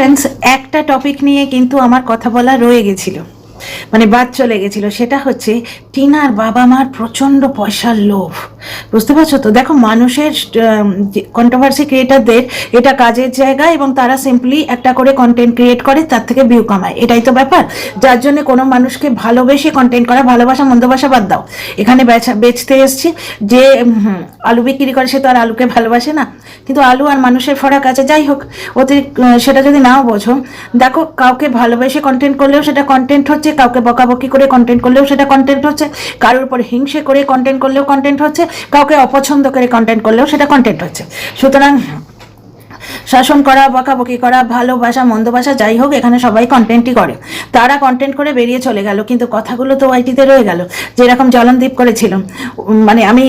Friends, একটা topic নিয়ে কিন্তু আমার কথা বলা রয়ে গেছিল, মানে বাদ চলে গেছিল। সেটা হচ্ছে টিনার বাবা মার প্রচণ্ড পয়সার লোভ। বুঝতে পারছো তো? দেখো, মানুষের কন্ট্রোভার্সি ক্রিয়েটারদের এটা কাজের জায়গা এবং তারা সিম্পলি একটা করে কন্টেন্ট ক্রিয়েট করে, তার থেকে ভিউ কামায়, এটাই তো ব্যাপার। যার জন্য কোনো মানুষকে ভালোবেসে কন্টেন্ট করা, ভালোবাসা মন্দবাসা বাদ দাও, এখানে বেচতে এসছি যে আলু বিক্রি করে, সে তো আর আলুকে ভালোবাসে না। কিন্তু আলু আর মানুষের ফারাক আছে। যাই হোক, সেটা যদি নাও বোঝো, দেখো, কাউকে ভালোবেসে কন্টেন্ট করলেও সেটা কন্টেন্ট হচ্ছে, কাউকে বকাবকি করে কন্টেন্ট করলেও সেটা কন্টেন্ট হচ্ছে, কারোর উপর হিংসে করে কন্টেন্ট করলেও কন্টেন্ট হচ্ছে, কাউকে অপছন্দ করে কন্টেন্ট করলেও সেটা কন্টেন্ট হচ্ছে। সুতরাং শাসন করা, বকাবকি করা, ভালোবাসা মন্দবাসা যাই হোক, এখানে সবাই কন্টেন্টই করে। তারা কন্টেন্ট করে বেরিয়ে চলে গেল, কিন্তু কথাগুলো তো ওয়াইটিতে রয়ে গেল। যেরকম জলনদীপ করেছিল, মানে আমি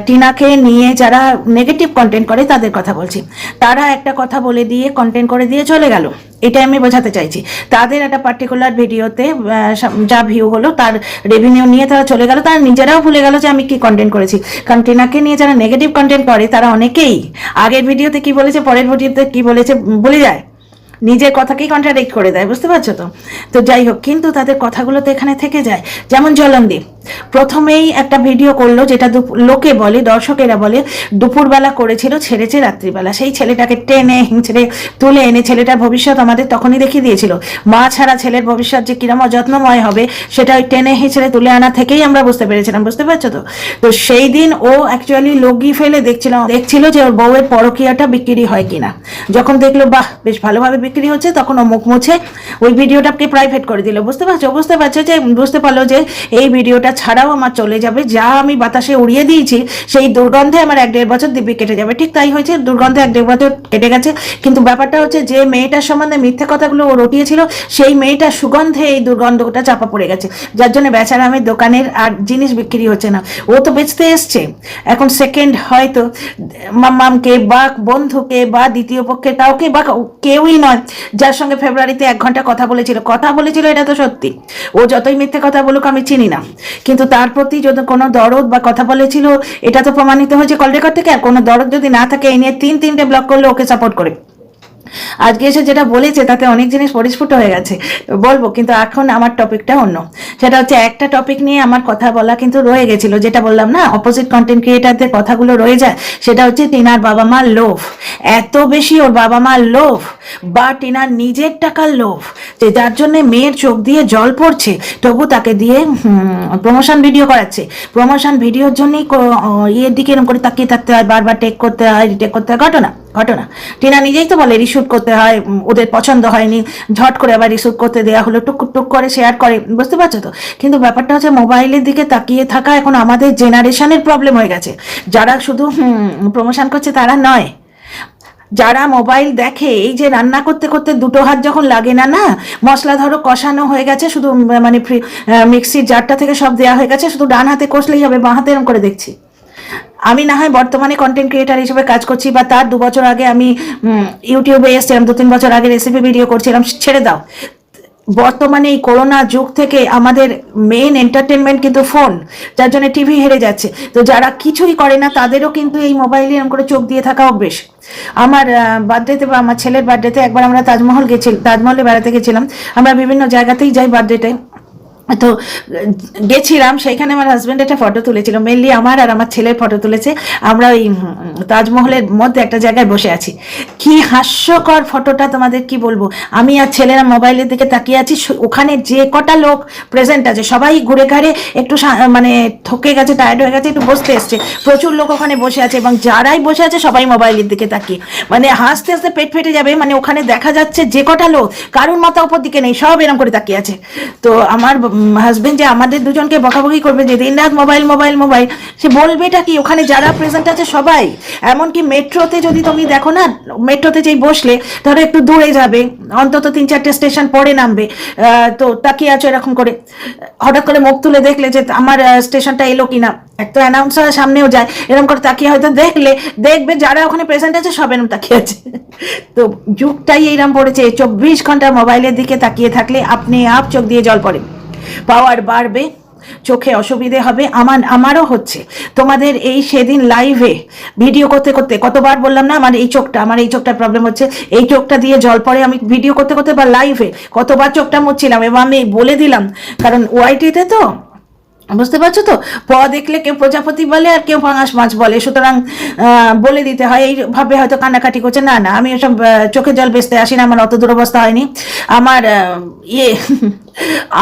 টিনাকে নিয়ে যারা নেগেটিভ কন্টেন্ট করে তাদের কথা বলছি, তারা একটা কথা বলে দিয়ে কন্টেন্ট করে দিয়ে চলে গেল। এটাই আমি বোঝাতে চাইছি। তাদের একটা পার্টিকুলার ভিডিওতে যা ভিউ হলো, তার রেভিনিউ নিয়ে তারা চলে গেল। তারা নিজেরাও ভুলে গেল যে আমি কি কন্টেন্ট করেছি। কারণ টিনাকে নিয়ে যারা নেগেটিভ কন্টেন্ট করে তারা অনেকেই আগের ভিডিওতে কি বলেছে, পরের ভিডিওতে কি বলেছে ভুলে যায়, নিজের কথাকেই কন্ট্রাডিক্ট করে দেয়। বুঝতে পারছো তো? তো যাই হোক, কিন্তু তাদের কথাগুলো তো এখানে থেকে যায়। যেমন জলনদীপ প্রথমেই একটা ভিডিও করলো, যেটা লোকে বলে, দর্শকেরা বলে দুপুরবেলা করেছিল, ছেড়েছে রাত্রিবেলা। সেই ছেলেটাকে টেনে হিংচড়ে তুলে এনে ছেলেটার ভবিষ্যৎ আমাদের তখনই দেখিয়ে দিয়েছিল। মা ছাড়া ছেলের ভবিষ্যৎ যে কিরম অযত্নময় হবে, সেটা ওই টেনে হিঁচড়ে তুলে আনা থেকেই আমরা বুঝতে পেরেছিলাম। বুঝতে পারছো তো? তো সেই দিন ও অ্যাকচুয়ালি লগি ফেলে দেখছিল যে ওর বউয়ের পরকীয়াটা বিক্রি হয় কিনা। যখন দেখলো বাহ, বেশ ভালোভাবে বিক্রি হচ্ছে, তখন ও মুখ মুছে ওই ভিডিওটাকে প্রাইভেট করে দিল। বুঝতে পারছো যে বুঝতে পারলো যে এই ভিডিওটা ছাড়াও আমার চলে যাবে, যা আমি বাতাসে উড়িয়ে দিয়েছি সেই দুর্গন্ধে আমার 1-1.5 বছর দিব্যি কেটে যাবে। ঠিক তাই হয়েছে, দুর্গন্ধে 1-1.5 বছর কেটে গেছে। কিন্তু ব্যাপারটা হচ্ছে, যে মেয়েটার সম্বন্ধে মিথ্যে কথাগুলো ও রটিয়েছিল, সেই মেয়েটার সুগন্ধে এই দুর্গন্ধটা চাপা পড়ে গেছে, যার জন্য বেচারা আমি দোকানের আর জিনিস বিক্রি হচ্ছে না। ও তো বেচতে এসছে, এখন সেকেন্ড হয়তো মাম্মামকে বা বন্ধুকে বা দ্বিতীয় পক্ষের কাউকে বা কেউই নয় যার সঙ্গে ফেব্রুয়ারিতে 1 ঘন্টা কথা বলেছিল, এটা তো সত্যি। ও যতই মিথ্যে কথা বলুক, আমি চিনি না, কিন্তু তার প্রতি যদি কোনো দরদ বা কথা বলেছিল, এটা তো প্রমাণিত হয়েছে কল রেকর্ড থেকে। আর কোনো দরদ যদি না থাকে, এই নিয়ে 3-3টে ব্লক করলে ওকে সাপোর্ট করে। আজকে এসে যেটা বলেছে তাতে অনেক জিনিস পরিস্ফুট হয়ে গেছে, বলবো। কিন্তু এখন আমার টপিকটা অন্য। সেটা হচ্ছে, একটা টপিক নিয়ে আমার কথা বলা কিন্তু রয়ে গেছিল, যেটা বললাম না, অপোজিট কন্টেন্ট ক্রিয়েটারদের কথাগুলো রয়ে যায়। সেটা হচ্ছে টিনার বাবা মার লোভ। এত বেশি ওর বাবা মার লোভ বা টিনার নিজের টাকার লোভ, যে যার জন্য মেয়ের চোখ দিয়ে জল পড়ছে, তবু তাকে দিয়ে প্রমোশন ভিডিও করাচ্ছে। প্রমোশন ভিডিওর জন্যই ইয়ের দিকে এরকম করে তাকিয়ে থাকতে হয়, বারবার টেক করতে হয়, রিটেক করতে হয়। ঘটনা টিনা নিজেই তো বলে রিশুট করতে হয়, ওদের পছন্দ হয়নি, ঝট করে আবার রিশুট করতে দেওয়া হলো, টুক টুক করে শেয়ার করে। বুঝতে পারছো তো? কিন্তু ব্যাপারটা হচ্ছে, মোবাইলের দিকে তাকিয়ে থাকা এখন আমাদের জেনারেশনের প্রবলেম হয়ে গেছে। যারা শুধু প্রমোশন করছে তারা নয়, যারা মোবাইল দেখে, এই যে রান্না করতে করতে দুটো হাত যখন লাগে না, মশলা ধরো কষানো হয়ে গেছে, শুধু মানে মিক্সির জারটা থেকে সব দেওয়া হয়ে গেছে, শুধু ডান হাতে কষলেই হবে, বাঁ হাতে এরকম করে দেখছি। আমি না হয় বর্তমানে কন্টেন্ট ক্রিয়েটার হিসেবে কাজ করছি, বা তার 2 বছর আগে আমি ইউটিউবে এসেছিলাম, 2-3 বছর আগে রেসিপি ভিডিও করছিলাম, ছেড়ে দাও। বর্তমানে এই করোনা যুগ থেকে আমাদের মেইন এন্টারটেনমেন্ট কিন্তু ফোন, যার জন্য টিভি হেরে যাচ্ছে। তো যারা কিছুই করে না, তাদেরও কিন্তু এই মোবাইলে এরকম করে চোখ দিয়ে থাকা অভ্যেস। আমার বার্থডেতে বা আমার ছেলের বার্থডেতে একবার আমরা তাজমহলে বেড়াতে গেছিলাম। আমরা বিভিন্ন জায়গাতেই যাই বার্থডেতে, তো গেছিলাম, সেইখানে আমার হাজব্যান্ড একটা ফটো তুলেছিল, মেনলি আমার আর আমার ছেলের ফটো তুলেছে। আমরা ওই তাজমহলের মধ্যে একটা জায়গায় বসে আছি। কি হাস্যকর ফটোটা, তোমাদের কি বলবো। আমি আর ছেলেরা মোবাইলের দিকে তাকিয়ে আছি, ওখানে যে কটা লোক প্রেজেন্ট আছে সবাই ঘুরে ঘাড়ে একটু মানে থকে গেছে, টায়ার্ড হয়ে গেছে, একটু বসতে এসছে। প্রচুর লোক ওখানে বসে আছে, এবং যারাই বসে আছে সবাই মোবাইলের দিকে তাকিয়ে, মানে হাসতে হাসতে পেট ফেটে যাবে। মানে ওখানে দেখা যাচ্ছে যে কটা লোক, কারুর মাথা উপর দিকে নেই, সব এরকম করে তাকিয়ে আছে। তো আমার হাজবেন্ড যে আমাদের দুজনকে বকাবকি করবে যে দিন রাত মোবাইল মোবাইল মোবাইল, সে বলবেটা কি? ওখানে যারা প্রেজেন্ট আছে সবাই, এমনকি মেট্রোতে যদি তুমি দেখো না, মেট্রোতে যেই বসলে ধরো একটু দূরে যাবে, অন্তত 3-4টে স্টেশন পরে নামবে, তো তাকিয়ে আছো এরকম করে, হঠাৎ করে মুখ তুলে দেখলে যে আমার স্টেশনটা এলো কিনা, একটা অ্যানাউন্সার সামনেও যায়, এরকম করে তাকিয়ে হয়তো দেখবে যারা ওখানে প্রেজেন্ট আছে সব এরকম তাকিয়ে আছে। তো যুগটাই এইরকম পড়েছে, 24 ঘন্টা মোবাইলের দিকে তাকিয়ে থাকলে আপনি চোখ দিয়ে জল পড়ে। পাওয়ার বাড়বে, চোখে অসুবিধে হবে, আমারও হচ্ছে। তোমাদের এই সেদিন লাইভে ভিডিও করতে করতে কতবার বললাম না আমার এই চোখটার প্রবলেম হচ্ছে, এই চোখটা দিয়ে জল পড়ে, আমি ভিডিও করতে করতে বা লাইভে কতবার চোখটা মুছছিলাম, এবং আমি বলে দিলাম, কারণ ওয়াইটিতে তো বুঝতে পারছো তো, দেখলে কেউ প্রজাপতি বলে আর কেউ পাঙাশ মাছ বলে, সুতরাং বলে দিতে হয়। এইভাবে হয়তো কান্নাকাটি করছে, না না আমি ওসব চোখে জল বেচতে আসি না, আমার অত দুরবস্থা হয়নি। আমার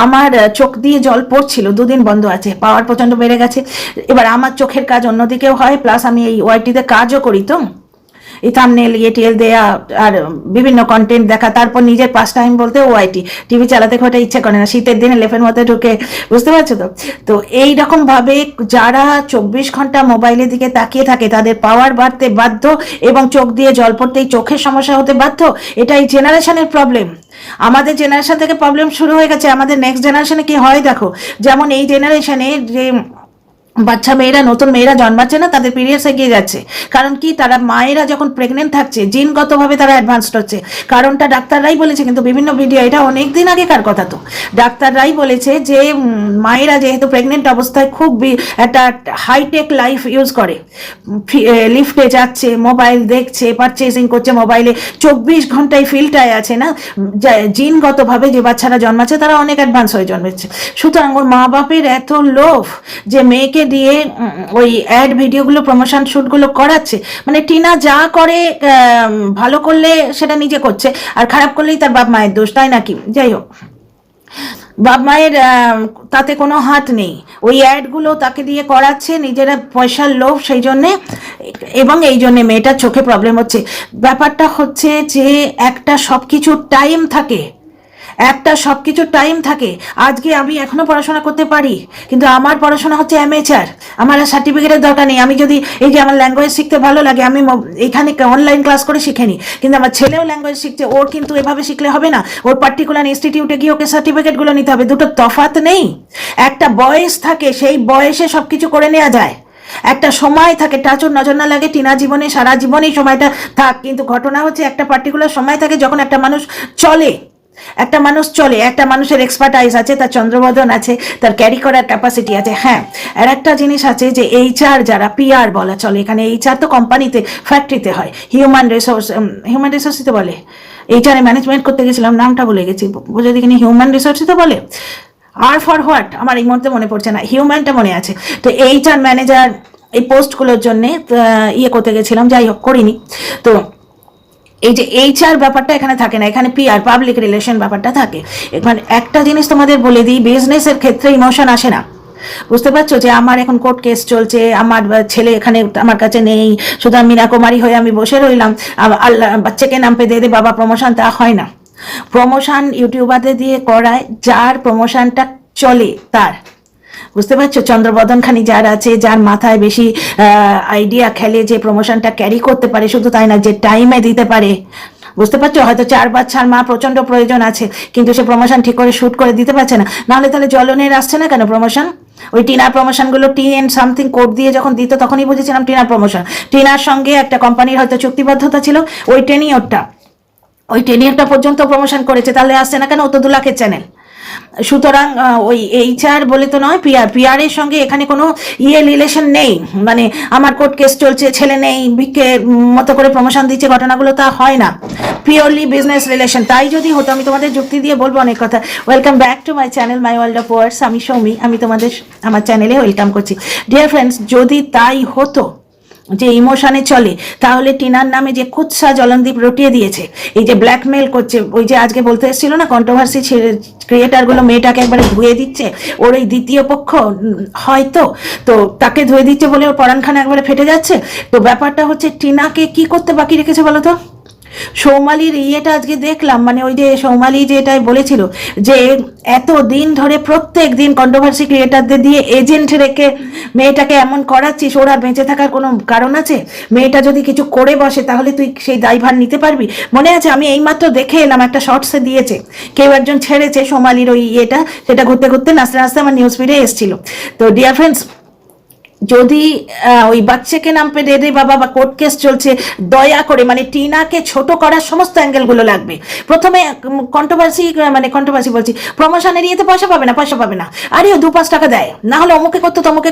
আমার চোখ দিয়ে জল পড়ছিল, 2 দিন বন্ধ আছে, পাওয়ার প্রচন্ড বেড়ে গেছে। এবার আমার চোখের কাজ অন্যদিকেও হয়, প্লাস আমি এই ওয়াইটিতে কাজও করি, তো এই থাম্বনেল টিএল দেয়া আর বিভিন্ন কন্টেন্ট দেখা, তারপর নিজের পাস টাইম বলতে ওআইটি, টিভি চালাতে খুব একটা ইচ্ছে করে না, শীতের দিনে লেফের মধ্যে ঢুকে, বুঝতে পারছো তো। তো এইরকম ভাবে যারা 24 ঘন্টা মোবাইলের দিকে তাকিয়ে থাকে তাদের পাওয়ার বাড়তে বাধ্য, এবং চোখ দিয়ে জল পড়তেই চোখের সমস্যা হতে বাধ্য। এটা এই জেনারেশনের প্রবলেম। আমাদের জেনারেশন থেকে প্রবলেম শুরু হয়ে গেছে, আমাদের নেক্সট জেনারেশনে কি হয় দেখো। যেমন এই জেনারেশনে যে বাচ্চা মেয়েরা, নতুন মেয়েরা জন্মাচ্ছে না, তাদের পিরিয়ডস এগিয়ে যাচ্ছে। কারণ কি, তারা মায়েরা যখন প্রেগনেন্ট থাকছে জিনগতভাবে তারা অ্যাডভান্সড হচ্ছে। কারণটা ডাক্তাররাই বলেছে, কিন্তু বিভিন্ন ভিডিও, এটা অনেক দিন আগেকার কথা, তো ডাক্তাররাই বলেছে যে মায়েরা যেহেতু প্রেগনেন্ট অবস্থায় খুব একটা হাইটেক লাইফ ইউজ করে, লিফটে যাচ্ছে, মোবাইল দেখছে, পারচেজিং করছে মোবাইলে, 24 ঘন্টায় ফিল্টায় আছে না, জিনগতভাবে যে বাচ্চারা জন্মাচ্ছে তারা অনেক অ্যাডভান্স হয়ে জন্মেছে। সুতরাং ওর মা বাপের এত লোভ যে মেয়েকে দিয়ে ওই অ্যাড ভিডিওগুলো, প্রমোশন শ্যুটগুলো করাচ্ছে। মানে টিনা যা করে, ভালো করলে সেটা নিজে করছে, আর খারাপ করলেই তার বাপ মায়ের দোষ, তাই নাকি? যাই হোক, বাপ মায়ের তাতে কোনো হাত নেই, ওই অ্যাডগুলো তাকে দিয়ে করাচ্ছে, নিজেরা পয়সার লোভ সেই জন্যে, এবং এই জন্যে মেয়েটার চোখে প্রবলেম হচ্ছে। ব্যাপারটা হচ্ছে যে একটা সব কিছুর টাইম থাকে, আজকে আমি এখনো পড়াশোনা করতে পারি, কিন্তু আমার পড়াশোনা হচ্ছে অ্যামেচার, আমার আর সার্টিফিকেটের দরকার নেই। আমি যদি এই যে আমার ল্যাঙ্গুয়েজ শিখতে ভালো লাগে, আমি এখানে অনলাইন ক্লাস করে শিখে নিই, কিন্তু আমার ছেলেও ল্যাঙ্গুয়েজ শিখছে, ওর কিন্তু এভাবে শিখলে হবে না, ওর পার্টিকুলার ইনস্টিটিউটে গিয়ে ওকে সার্টিফিকেটগুলো নিতে হবে। দুটো তফাৎ নেই, একটা বয়স থাকে, সেই বয়সে সব কিছু করে নেওয়া যায়, একটা সময় থাকে, টাচুর নজর না লাগে টিনা জীবনে, সারা জীবনেই সময়টা থাক, কিন্তু ঘটনা হচ্ছে একটা পার্টিকুলার সময় থাকে যখন একটা মানুষ চলে, একটা মানুষের এক্সপার্টাইজ আছে, তার চন্দ্রবদন আছে, তার ক্যারি করার ক্যাপাসিটি আছে। হ্যাঁ, আর একটা জিনিস আছে যে এইচআর, যারা পিআর বলা চলে, এখানে এইচআর তো কোম্পানিতে, ফ্যাক্টরিতে হয়, হিউম্যান রিসোর্সই তো বলে, এইচআর ম্যানেজমেন্ট করতে গেছিলাম, নামটা বলে গেছি, বুঝে দেখিনি, হিউম্যান রিসোর্সই তো বলে, আর ফর হোয়াট আমার এই মুহূর্তে মনে পড়ছে না, হিউম্যানটা মনে আছে। তো এইচআর ম্যানেজার এই পোস্টগুলোর জন্যে করতে গেছিলাম, যাই হোক করিনি। তো এই যে এইচআর ব্যাপারটা এখানে থাকে না, এখানে পিআর, পাবলিক রিলেশন ব্যাপারটা থাকে। এখানে একটা জিনিস তোমাদের বলে দিই, বিজনেসের ক্ষেত্রে ইমোশন আসে না, বুঝতে পারছো, যে আমার এখন কোর্ট কেস চলছে, আমার ছেলে এখানে আমার কাছে নেই, সুতরাং মীনা কুমারী হয়ে আমি বসে রইলাম, আল্লাহ বাচ্চাকে নাম পে দে বাবা প্রমোশন, তা হয় না। প্রমোশন ইউটিউবারদের দিয়ে করায়, যার প্রমোশনটা চলে তার, বুঝতে পারছো, চন্দ্রবদন খানি যার আছে, যার মাথায় বেশি আইডিয়া খেলে, যে প্রমোশনটা ক্যারি করতে পারে, শুধু তাই না, যে টাইমে দিতে পারে, বুঝতে পারছো, হয়তো 4 বাচ্চার মা প্রচন্ড প্রয়োজন আছে, কিন্তু সে প্রমোশন ঠিক করে শুট করে দিতে পারছে না, নাহলে তাহলে জ্বলনের আসছে না কেন প্রমোশন? ওই টিনার প্রমোশনগুলো TN কোড দিয়ে যখন দিত, তখনই বুঝেছিলাম টিনার প্রমোশন। টিনার সঙ্গে একটা কোম্পানির হয়তো চুক্তিবদ্ধতা ছিল, ওই টেনিয়রটা পর্যন্ত প্রমোশন করেছে, তাহলে আসছে না কেন? ও তো 2 লাখের চ্যানেল। সুতরাং ওই এইচআর বলে তো নয়, পিআর এর সঙ্গে এখানে কোনো রিলেশন নেই, মানে আমার কোর্ট কেস চলছে, ছেলে নেই, ভিক্ষে মতো করে প্রমোশন দিচ্ছে, ঘটনাগুলো তা হয় না, পিওরলি বিজনেস রিলেশন। তাই যদি হতো, আমি তোমাদের যুক্তি দিয়ে বলবো অনেক কথা। Welcome back to my channel, my world of words. আমি সৌমি, আমি তোমাদের আমার চ্যানেলে ওয়েলকাম করছি। ডিয়ার ফ্রেন্ডস, যদি তাই হতো যে ইমোশনে চলে, তাহলে টিনার নামে যে কুৎসা জলনদীপ রটিয়ে দিয়েছে, এই যে ব্ল্যাকমেল করছে, ওই যে আজকে বলতে এসেছিল না, কন্ট্রোভার্সি ক্রিয়েটারগুলো মেয়েটাকে একবারে ধুয়ে দিচ্ছে, ওর এই দ্বিতীয় পক্ষ হয়তো, তো তাকে ধুয়ে দিচ্ছে বলে ওর পরাণখানা একবারে ফেটে যাচ্ছে। তো ব্যাপারটা হচ্ছে, টিনাকে কি করতে বাকি রেখেছে বলো তো? সৌমালির আজকে দেখলাম, মানে ওই যে সৌমালি যেটাই বলেছিল যে এত দিন ধরে প্রত্যেক দিন কন্ট্রোভার্সি ক্রিয়েটারদের দিয়ে এজেন্ট রেখে মেয়েটাকে এমন করাচ্ছিস, ওর আর বেঁচে থাকার কোনো কারণ আছে? মেয়েটা যদি কিছু করে বসে, তাহলে তুই সেই দায়ভার নিতে পারবি? মনে আছে, আমি এইমাত্র দেখে এলাম, একটা শর্টসে দিয়েছে, কেউ একজন ছেড়েছে সৌমালির ওই সেটা ঘুরতে ঘুরতে নাচতে নাচতে আমার নিউজ ফিডে এসেছিল। তো ডিয়ার ফ্রেন্ডস, যদি ওই বাচ্চাকে নাম পে দে দে বাবা বা কোর্ট কেস চলছে, দয়া করে মানে টিনাকে ছোট করার সমস্ত অ্যাঙ্গেলগুলো লাগবে। প্রথমে কন্ট্রোভার্সি বলছি, প্রমোশনের ইয়েতে পয়সা পাবে না, আরে ও 2-5 টাকা দেয়, না হলে অমুকে করতো তমুকে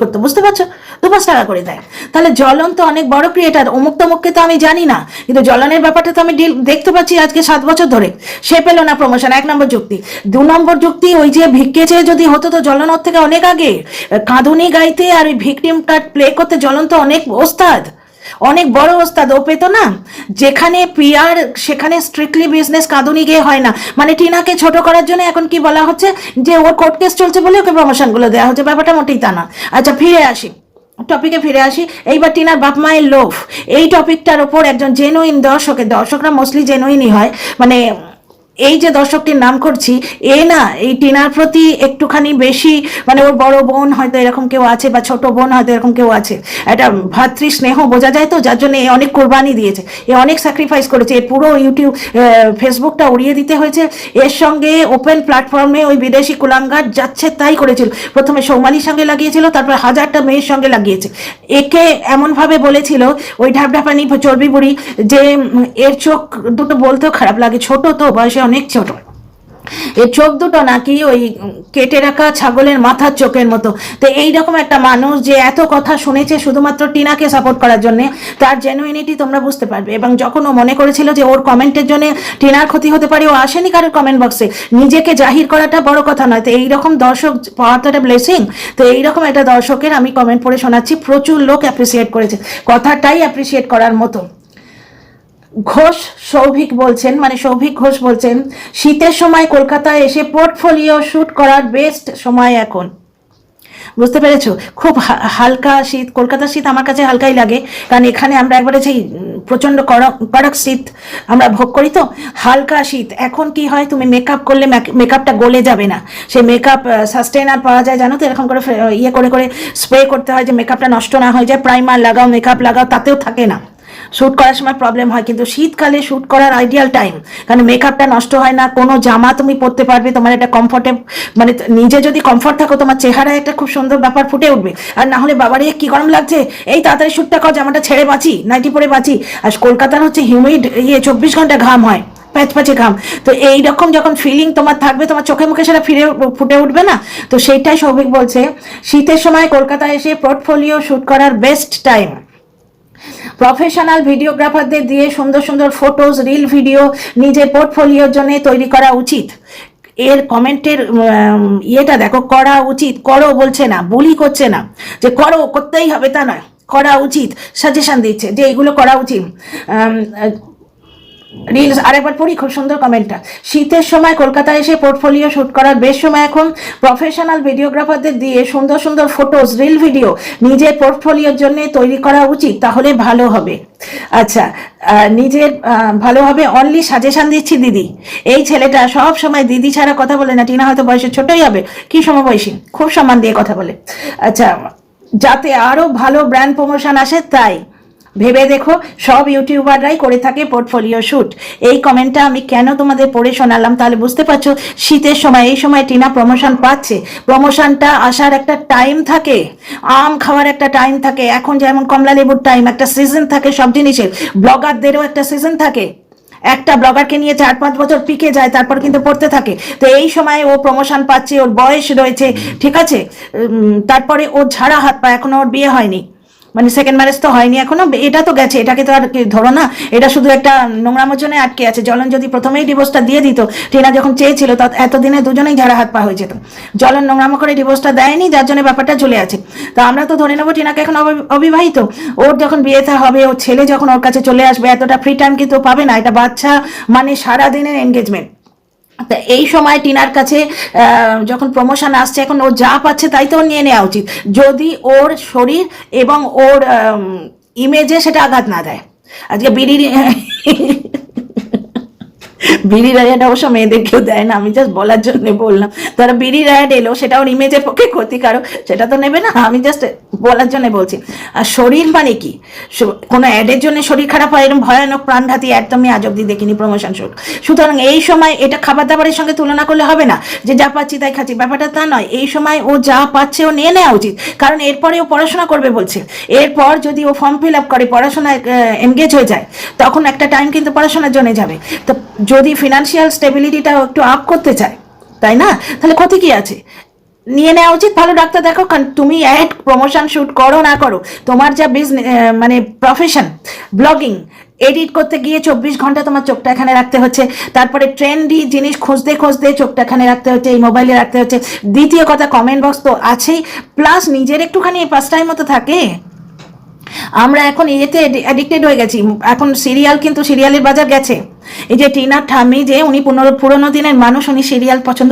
করতো, বুঝতে পারছো, 2-5 টাকা করে দেয়। তাহলে জ্বলন তো অনেক বড় ক্রিয়েটার, অমুক তমুককে তো আমি জানি না, কিন্তু জ্বলনের ব্যাপারটা তো আমি দেখতে পাচ্ছি আজকে 7 বছর ধরে। সে পেল না প্রমোশন, 1 নম্বর যুক্তি। 2 নম্বর যুক্তি, ওই যে ভিক্ষে চেয়ে যদি হতো তো জ্বলন ওর থেকে অনেক আগে কাঁদুনি গাইতে আর ওই ভিকটিম কার্ড প্লে করতে জ্বলন তো অনেক ওস্তাদ, অনেক বড় ওস্তাদ। ও পেতো না, যেখানে পিআর সেখানে স্ট্রিক্টলি বিজনেস, কাঁদুনি গিয়ে হয় না। মানে টিনাকে ছোট করার জন্য এখন কি বলা হচ্ছে যে ওর কোর্ট কেস চলছে বলে ওকে প্রমোশনগুলো দেওয়া হচ্ছে, ব্যাপারটা মোটেই তা না। আচ্ছা টপিকে ফিরে আসি। এইবার টিনার বাপ মায়ের লোভ, এই টপিকটার ওপর একজন জেনুইন দর্শকরা মোস্টলি জেনুইনই হয়, মানে এই যে দর্শকটির নাম করছি, না এই টিনার প্রতি একটুখানি বেশি, মানে ওর বড় বোন হয়তো এরকম কেউ আছে বা ছোট বোন হয়তো এরকম কেউ আছে, একটা ভাতৃ স্নেহ বোঝা যায় তো, যার জন্য অনেক কোরবানি দিয়েছে, অনেক স্যাক্রিফাইস করেছে, পুরো ইউটিউব ফেসবুকটা উড়িয়ে দিতে হয়েছে। এর সঙ্গে ওপেন প্ল্যাটফর্মে ওই বিদেশি কুলাঙ্গার যাচ্ছে তাই করেছিল, প্রথমে সৌমালির সঙ্গে লাগিয়েছিল, তারপর 1000টা মেয়ের সঙ্গে লাগিয়েছে। একে এমনভাবে বলেছিল ওই ঢাপঢাপানি চর্বি বুড়ি যে এর চোখ দুটো বলতেও খারাপ লাগে, ছোট তো বয়সে অনেক ছোট, এর চোখ দুটো নাকি ওই কেটে রাখা ছাগলের মাথার চোখের মতো। তো এইরকম একটা মানুষ যে এত কথা শুনেছে শুধুমাত্র টিনাকে সাপোর্ট করার জন্য, তার জেনুইনিটি তোমরা বুঝতে পারবে। এবং যখন ও মনে করেছিল যে ওর কমেন্টের জন্য টিনার ক্ষতি হতে পারে, ও আসেনি কারোর কমেন্ট বক্সে, নিজেকে জাহির করাটা বড় কথা নয়। তো এইরকম দর্শক পাওয়া তো একটা ব্লেসিং। তো এইরকম একটা দর্শকের আমি কমেন্ট পড়ে শোনাচ্ছি, প্রচুর লোক অ্যাপ্রিসিয়েট করেছে, কথাটাই অ্যাপ্রিসিয়েট করার মতো। সৌভিক ঘোষ বলছেন, শীতের সময় কলকাতায় এসে পোর্টফোলিও শুট করার বেস্ট সময় এখন। বুঝতে পেরেছো, খুব হালকা শীত, কলকাতার শীত আমার কাছে হালকাই লাগে, কারণ এখানে আমরা একবারে সেই প্রচন্ড কড়ক শীত আমরা ভোগ করি, তো হালকা শীত। এখন কি হয়, তুমি মেকআপ করলে মেকআপটা গলে যাবে না, সেই মেকআপ সাস্টেনার পাওয়া যায় জানো তো, এরকম করে করে স্প্রে করতে হয় যে মেকআপটা নষ্ট না হয়ে যায়, প্রাইমার লাগাও মেকআপ লাগাও, তাতেও থাকে না, শ্যুট করার সময় প্রবলেম হয়। কিন্তু শীতকালে শ্যুট করার আইডিয়াল টাইম, কারণ মেকআপটা নষ্ট হয় না, কোনো জামা তুমি পরতে পারবে, তোমার একটা মানে নিজে যদি কমফর্ট থাকো, তোমার চেহারায় একটা খুব সুন্দর ব্যাপার ফুটে উঠবে। আর না হলে বাবারে কি গরম লাগছে, এই তাড়াতাড়ি শ্যুটটা কর, জামাটা ছেড়ে বাঁচি, নাইটি পরে বাঁচি। আর কলকাতার হচ্ছে হিউমিড 24 ঘন্টা ঘাম হয়, প্যাচপ্যাচে ঘাম। তো এইরকম যখন ফিলিং তোমার থাকবে, তোমার চোখে মুখে সেটা ফুটে উঠবে না। তো সেইটাই সৌভিক বলছে, শীতের সময় কলকাতায় এসে পোর্টফোলিও শুট করার বেস্ট টাইম। প্রফেশনাল ভিডিওগ্রাফারদের দিয়ে সুন্দর সুন্দর ফটোজ, রিল ভিডিও নিজের পোর্টফোলিওর জন্য তৈরি করা উচিত। এর কমেন্টের ইয়েটা দেখো, করা উচিত, করো বলছে না, বুলি করছে না যে করতেই হবে তা নয়, করা উচিত, সাজেশন দিচ্ছে যে এইগুলো করা উচিত। রিলস আরেকবার পড়ি, খুব সুন্দর কমেন্টটা। শীতের সময় কলকাতায় এসে পোর্টফোলিও শুট করার বেশ সময় এখন, প্রফেশনাল ভিডিওগ্রাফারদের দিয়ে সুন্দর সুন্দর ফটোজ, রিল ভিডিও নিজের পোর্টফোলিওর জন্য তৈরি করা উচিত, তাহলে ভালো হবে। আচ্ছা, নিজের ভালো হবে, অনলি সাজেশন দিচ্ছি দিদি। এই ছেলেটা সব সময় দিদি ছাড়া কথা বলে না, টিনা হয়তো বয়সে ছোটই হবে, কি সমবয়সী, খুব সম্মান দিয়ে কথা বলে। আচ্ছা, যাতে আরো ভালো ব্র্যান্ড প্রমোশন আসে তাই ভেবে দেখো, সব ইউটিউবাররাই করে থাকে পোর্টফোলিও শুট। এই কমেন্টটা আমি কেন তোমাদের পড়ে শোনালাম, তাহলে বুঝতে পারছো শীতের সময়, এই সময় টিনা প্রমোশন পাচ্ছে, প্রমোশনটা আসার একটা টাইম থাকে, আম খাওয়ার একটা টাইম থাকে, এখন যেমন কমলা লেবুর টাইম, একটা সিজন থাকে সব জিনিসের, ব্লগারদেরও একটা সিজন থাকে, একটা ব্লগারকে নিয়ে 4-5 বছর পিকে যায়, তারপর কিন্তু পড়তে থাকে। তো এই সময় ও প্রমোশন পাচ্ছে, ওর বয়স রয়েছে, ঠিক আছে, তারপরে ও ঝাড়া হাত পা, এখনো ওর বিয়ে হয়নি, মানে সেকেন্ড ম্যারেজ তো হয়নি এখনো, এটা তো গেছে, এটাকে তো আর ধরো না, এটা শুধু একটা নোংরামোর জন্য আটকে আছে। জ্বলন যদি প্রথমেই ডিভোর্সটা দিয়ে দিত, টিনা যখন চেয়েছিল, এতদিনে দুজনেই ঝাড়া হাত পা হয়ে যেত। জ্বলন নোংরামো করে ডিভোর্সটা দেয়নি, যার জন্য ব্যাপারটা চলে আছে। তো আমরা তো ধরে নেবো টিনাকে এখন অবিবাহিত, ওর যখন বিয়েতে হবে, ওর ছেলে যখন ওর কাছে চলে আসবে, এতটা ফ্রি টাইম কিন্তু পাবে না, এটা বাচ্চা মানে সারাদিনের এনগেজমেন্ট। তা এই সময় টিনার কাছে যখন প্রমোশন আসছে, এখন ও যা পাচ্ছে তাই তো নিয়ে নেওয়া উচিত, যদি ওর শরীর এবং ওর ইমেজে সেটা আঘাত না দেয়। আজকে বিড়ি বিড়ির অ্যাড অবশ্য মেয়েদের কেউ দেয় না, আমি জাস্ট বলার জন্য বললাম। তারা বিড়ির অ্যাড এলো, সেটা ওর ইমেজের পক্ষে ক্ষতিকারক, সেটা তো নেবে না, আমি জাস্ট বলার জন্য বলছি। আর শরীর মানে কি, কোনো অ্যাডের জন্য শরীর খারাপ হয় এরকম ভয়ানক প্রাণঘাতী অ্যাড তো আমি আজ অব্দি দেখিনি প্রমোশন শুট। সুতরাং এই সময় এটা খাবার দাবারের সঙ্গে তুলনা করলে হবে না যে যা পাচ্ছি তাই খাচ্ছি, ব্যাপারটা তা নয়। এই সময় ও যা পাচ্ছে ও নিয়ে নেওয়া উচিত, কারণ এরপরে ও পড়াশোনা করবে বলছে। এরপর যদি ও ফর্ম ফিল আপ করে পড়াশোনায় এনগেজ হয়ে যায়, তখন একটা টাইম কিন্তু পড়াশোনার জন্য যাবে। তো যদি ফিনান্সিয়াল স্টেবিলিটিটা একটু আপ করতে চায়, তাই না, তাহলে ক্ষতি কি আছে, নিয়ে নেওয়া উচিত। ভালো ডাক্তার দেখো, কারণ তুমি অ্যাড প্রমোশন শুট করো না করো, তোমার যা বিজনেস মানে প্রফেশন ব্লগিং, এডিট করতে গিয়ে 24 ঘন্টা তোমার চোখটা এখানে রাখতে হচ্ছে, তারপরে ট্রেন্ডি জিনিস খুঁজতে খুঁজতে চোখটা এখানে রাখতে হচ্ছে, এই মোবাইলে রাখতে হচ্ছে। দ্বিতীয় কথা, কমেন্ট বক্স তো আছেই, প্লাস নিজের একটুখানি পাস টাইম মতো থাকে। আমরা এখন ইয়েতে অ্যাডিক্টেড হয়ে গেছি, এখন সিরিয়াল, কিন্তু সিরিয়ালের বাজার গেছে। এই যে টিনার ঠাম্মি, যে উনি পুরোনো দিনের মানুষ, উনি সিরিয়াল পছন্দ,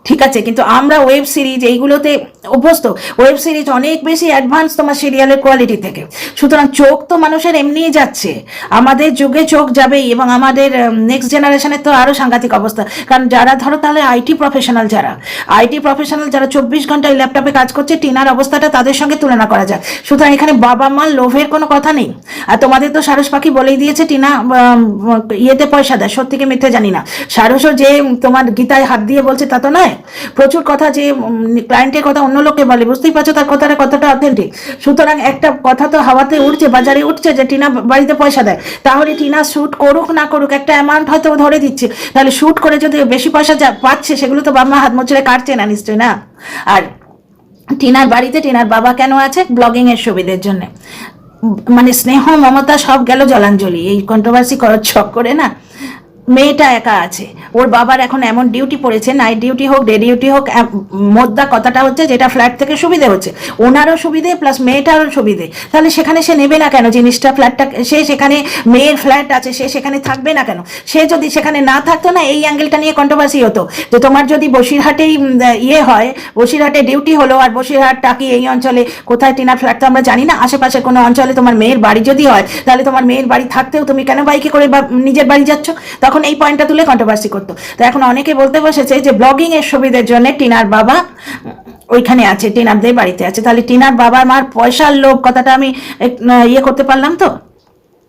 ঠিক আছে, কিন্তু আমরা ওয়েব সিরিজ এইগুলোতে অভ্যস্ত। ওয়েব সিরিজ অনেক বেশি অ্যাডভান্স তোমার সিরিয়ালের কোয়ালিটি থেকে। সুতরাং চোখ তো মানুষের এমনিই যাচ্ছে, আমাদের যুগে চোখ যাবেই, এবং আমাদের নেক্সট জেনারেশনের তো আরও সাংঘাতিক অবস্থা। কারণ যারা ধরো তাহলে আইটি প্রফেশনাল, যারা 24 ঘন্টা ওই ল্যাপটপে কাজ করছে, টিনার অবস্থাটা তাদের সঙ্গে তুলনা করা যায়। সুতরাং এখানে বাবা মার লোভের কোনো কথা নেই। আর তোমাদের তো সারস পাখি বলেই দিয়েছে টিনা ইয়েতে পয়সা দেয়, সত্যি কি মিথ্যে জানি না। সারসও যে তোমার গীতায় হাত দিয়ে বলছে তা তো নয়। প্রচুর কথা যে ক্লায়েন্টের কথা অন্য লোককে বলে, বুঝতেই পারছো তার কথাটা কতটা অথেন্টিক। সুতরাং একটা কথা তো হাওয়াতে উঠছে, বাজারে উঠছে যে টিনা বাড়িতে পয়সা দেয়। তাহলে টিনা শ্যুট করুক না করুক, একটা অ্যামাউন্ট হয়তো ধরে দিচ্ছে, তাহলে শ্যুট করে যদি বেশি পয়সা যা পাচ্ছে, সেগুলো তো বাবা মা হাত মোচড়ে কাটছে না নিশ্চয়ই না। আর টিনার বাড়িতে টিনার বাবা কেন আছে, ব্লগিং এর সুবিধের জন্য। মানে স্নেহ মমতা সব গেল জলাঞ্জলি এই কন্ট্রোভার্সি করার ছক করে না। মেয়েটা একা আছে, ওর বাবার এখন এমন ডিউটি পড়েছে, নাইট ডিউটি হোক ডে ডিউটি হোক, মোদ্দা কথাটা হচ্ছে যেটা ফ্ল্যাট থেকে সুবিধে হচ্ছে, ওনারও সুবিধে প্লাস মেয়েটারও সুবিধে। তাহলে সেখানে সে নেবে না কেন জিনিসটা, ফ্ল্যাটটা সে সেখানে, মেয়ের ফ্ল্যাট আছে, সে সেখানে থাকবে না কেন? সে যদি সেখানে না থাকতো না, এই অ্যাঙ্গেলটা নিয়ে কন্ট্রোভার্সি হতো যে তোমার যদি বসিরহাটেই ইয়ে হয়, বসিরহাটে ডিউটি হলো, আর বসিরহাট টাকি এই অঞ্চলে কোথায় টিনার ফ্ল্যাট তো আমরা জানি না, আশেপাশে কোনো অঞ্চলে তোমার মেয়ের বাড়ি যদি হয়, তাহলে তোমার মেয়ের বাড়ি থাকতেও তুমি কেন বাইকে করে নিজের বাড়ি যাচ্ছ? তখন এই পয়েন্টটা তুলে কন্ট্রোভার্সি করতো। তো এখন অনেকে বলতে বসেছে যে ব্লগিং এর সুবিধের জন্য টিনার বাবা ওইখানে আছে, টিনারদের বাড়িতে আছে। তাহলে টিনার বাবা মার পয়সার লোভ কথাটা আমি ইয়ে করতে পারলাম তো।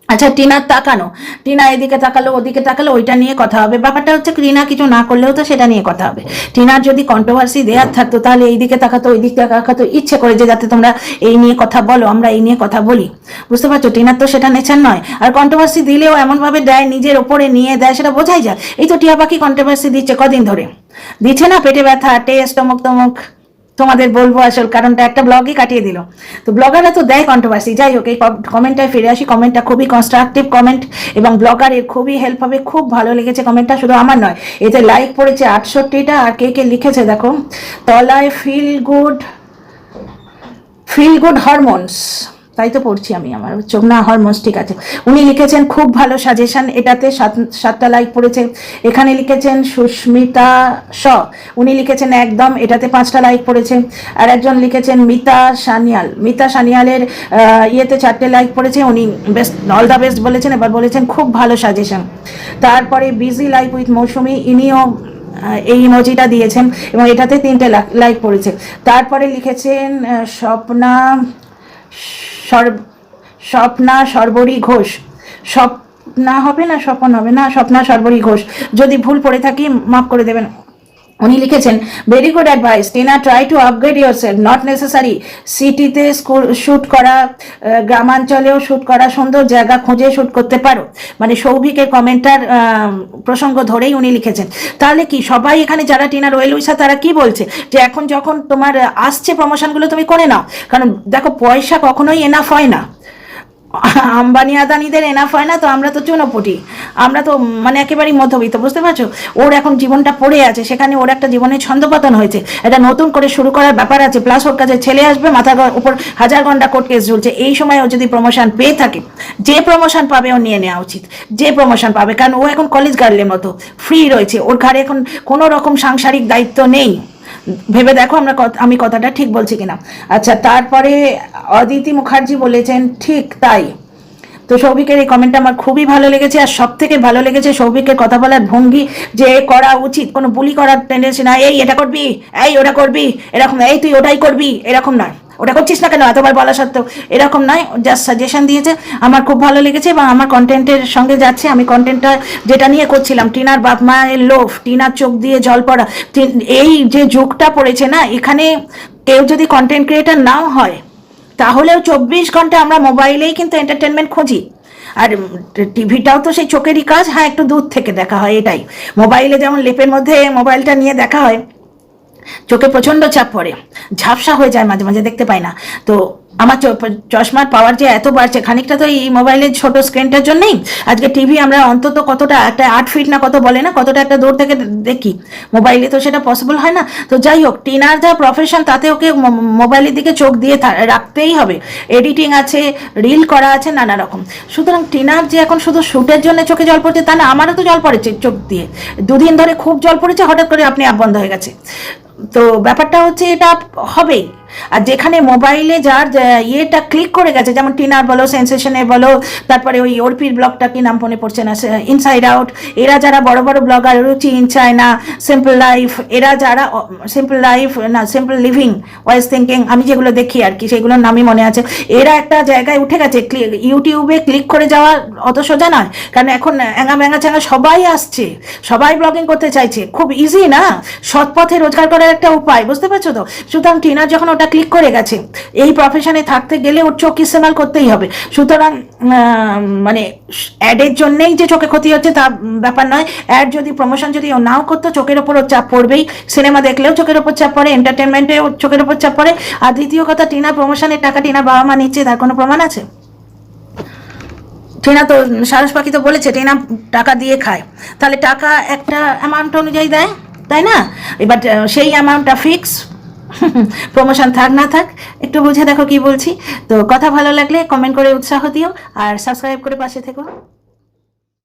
আচ্ছা, টিনার তাকানো, টিনা এদিকে তাকালো ওদিকে তাকালো, ওইটা নিয়ে কথা হবে। ব্যাপারটা হচ্ছে টিনা কিছু না করলেও তো সেটা নিয়ে কথা হবে। টিনার যদি কন্ট্রোভার্সি দেওয়ার থাকতো, তাহলে এইদিকে তাকাতো ওইদিকে তাকাতো, ইচ্ছে করে যে যাতে তোমরা এই নিয়ে কথা বলো, আমরা এই নিয়ে কথা বলি। বুঝতে পারছো, টিনার তো সেটা নেচার নয়। আর কন্ট্রোভার্সি দিলেও এমনভাবে দেয়, নিজের ওপরে নিয়ে দেয়, সেটা বোঝাই যায়। এই তো টিয়া পাখি কন্ট্রোভার্সি দিচ্ছে কদিন ধরে, দিচ্ছে না, পেটে ব্যথা, টেস্ট, অমুক তমুক, তোমাদের বলবো আসল কারণটা, একটা ব্লগই কাটিয়ে দিল। তো ব্লগাররা তো দেয় কন্ট্রোভার্সি। যাই হোক, এই কমেন্টটায় ফিরে আসি। কমেন্টটা খুবই কনস্ট্রাকটিভ কমেন্ট, এবং ব্লগারের খুবই হেল্প হবে। খুব ভালো লেগেছে কমেন্টটা, শুধু আমার নয়, এতে লাইক পড়েছে 68টা। আর কে কে লিখেছে দেখো, তলায় ফিল গুড হরমোনস, তাই তো পড়ছি আমি, আমার চোখ না, হরমোনস, ঠিক আছে। উনি লিখেছেন খুব ভালো সাজেশন, এটাতে 7টা লাইক পড়েছে। এখানে লিখেছেন সুস্মিতা শ, উনি লিখেছেন একদম, এটাতে 5টা লাইক পড়েছে। আর একজন লিখেছেন মিতা সানিয়ালের ইয়েতে 4টে লাইক পড়েছে, উনি বেস্ট, অল দ্য বেস্ট বলেছেন, এবার বলেছেন খুব ভালো সাজেশন। তারপরে বিজি লাইফ উইথ মৌসুমি, ইনিও এই ইমোজিটা দিয়েছেন, এবং এটাতে 3টে লাইক পড়েছে। তারপরে লিখেছেন স্বপ্না সর্বরী ঘোষ, স্বপ্না হবে না, স্বপন হবে না, স্বপ্না সর্বরী ঘোষ, যদি ভুল পড়ে থাকি মাফ করে দেবেন। উনি লিখেছেন very good advice Tina, try to upgrade your self, not necessary সিটিতে শ্যুট করা, গ্রামাঞ্চলেও শ্যুট করা, সুন্দর জায়গা খুঁজে শ্যুট করতে পারো। মানে সৌভিকের কমেন্টার প্রসঙ্গ ধরেই উনি লিখেছেন। তাহলে কি সবাই এখানে যারা টিনার ওয়েল উইসার, তারা কি বলছে যে এখন যখন তোমার আসছে প্রমোশনগুলো তুমি করে নাও, কারণ দেখো পয়সা কখনোই এনাফ হয় না, আম্বানি আদানিদের এনাফ হয় না, তো আমরা তো চুনোপুটি, আমরা তো মানে একেবারেই মধ্যবিত্ত, বুঝতে পারছো। ওর এখন জীবনটা পড়ে আছে, সেখানে ওর একটা জীবনের ছন্দপতন হয়েছে, এটা নতুন করে শুরু করার ব্যাপার আছে, প্লাস ওর কাছে ছেলে আসবে, মাথার উপর 1000 ঘন্টা কোর্ট কেস ঝুলছে। এই সময় ও যদি প্রমোশন পেয়ে থাকে, যে প্রমোশন পাবে ও নিয়ে নেওয়া উচিত, যে প্রমোশন পাবে, কারণ ও এখন কলেজ গার্লের মতো ফ্রি রয়েছে, ওর ঘরে এখন কোনো রকম সাংসারিক দায়িত্ব নেই। ভেবে দেখো আমি কথাটা ঠিক বলছি কিনা। আচ্ছা, তারপরে অদিতি মুখার্জি বলেছেন ঠিক তাই, তো সৌভিকের এই কমেন্টটা আমার খুবই ভালো লেগেছে, আর সব থেকে ভালো লেগেছে সৌভিকের কথা বলার ভঙ্গি, যে করা উচিত, কোনো বুলি করার টেন্ডেন্সি না, এই এটা করবি, এই ওটা করবি, এরকম, এই তুই ওটাই করবি, এরকম নয়, ওটা করছিস না কেন এতবার বলা সত্ত্বেও, এরকম নয়, জাস্ট সাজেশন দিয়েছে, আমার খুব ভালো লেগেছে এবং আমার কন্টেন্টের সঙ্গে যাচ্ছে। আমি কন্টেন্টটা যেটা নিয়ে করছিলাম, টিনার বাপ মায়ের লোভ, টিনার চোখ দিয়ে জল পড়া, এই যে যুগটা পড়েছে না, এখানে কেউ যদি কন্টেন্ট ক্রিয়েটার নাও হয় তাহলেও 24 ঘন্টা আমরা মোবাইলেই কিন্তু এন্টারটেনমেন্ট খুঁজি। আর টিভিটাও তো সেই চোখেরই কাজ, হ্যাঁ একটু দূর থেকে দেখা হয় এটাই। মোবাইলে যেমন লেপের মধ্যে মোবাইলটা নিয়ে দেখা হয়, চোখে প্রচণ্ড চাপ পড়ে, ঝাপসা হয়ে যায়, মাঝে মাঝে দেখতে পাই না। তো আমার চশমার পাওয়ার যে এত বাড়ছে, খানিকটা তো এই মোবাইলের ছোট স্ক্রিনটার জন্যই। আজকে টিভি আমরা অন্তত কতটা, একটা 8 ফিট না কত বলে না, কতটা একটা দূর থেকে দেখি, মোবাইলে তো সেটা পসিবল হয় না। তো যাই হোক, টিনার যা প্রফেশন তাতে ওকে মোবাইলের দিকে চোখ দিয়ে রাখতেই হবে, এডিটিং আছে, রিল করা আছে, নানা রকম। সুতরাং টিনার যে এখন শুধু শ্যুটের জন্য চোখে জল পড়ছে তা না, আমারও তো জল পড়েছে চোখ দিয়ে, 2 দিন ধরে খুব জল পড়েছে, হঠাৎ করে আপনি আপ বন্ধ হয়ে গেছে। তো ব্যাপারটা হচ্ছে এটা হবেই। আর যেখানে মোবাইলে যার ইয়েটা ক্লিক করে গেছে, যেমন টিনার বলো, সেন্সেশনে বলো, তারপরে ওই অর্পির ব্লগটা কি নাম মনে পড়ছে না, ইনসাইড আউট, এরা যারা বড় বড় ব্লগার, রুচি ইন চায়না, সিম্পল লাইফ, এরা যারা সিম্পল লাইফ না সিম্পল লিভিং, ওয়াইজ থিঙ্কিং, আমি যেগুলো দেখি আর কি সেগুলোর নামই মনে আছে, এরা একটা জায়গায় উঠে গেছে। ইউটিউবে ক্লিক করে যাওয়া অত সোজা নয়, কারণ এখন এঙা ম্যাঙা চ্যাঙা সবাই আসছে, সবাই ব্লগিং করতে চাইছে, খুব ইজি না, সৎ পথে রোজগার করার একটা উপায়, বুঝতে পারছো তো। সুতরাং টিনার যখন ওটা ক্লিক করে গেছে, এই প্রফেশনে থাকতে গেলে ওর চোখ ইস্তেমাল করতেই হবে। সুতরাং মানে অ্যাডের জন্যেই যে চোখে ক্ষতি হচ্ছে তা ব্যাপার নয়, অ্যাড যদি প্রমোশন যদি ও নাও করতো, চোখের ওপর ওর চাপ পড়বেই, সিনেমা দেখলেও চোখের ওপর চাপ পড়ে, এন্টারটেনমেন্টেও চোখের ওপর চাপ পড়ে। আর দ্বিতীয় কথা, টিনার প্রমোশনের টাকা টিনার বাবা মা নিচ্ছে, তার কোনো প্রমাণ আছে? টিনা তো, সারস পাখি তো বলেছে টিনা টাকা দিয়ে খায়, তাহলে টাকা একটা অ্যামাউন্ট অনুযায়ী দেয়, তাই না? এবার সেই অ্যামাউন্টটা ফিক্স, প্রমোশন থাক না থাক, একটু বুঝে দেখো কি বলছি। তো কথা ভালো লাগলে কমেন্ট করে উৎসাহ দিও, আর সাবস্ক্রাইব করে পাশে থেকো।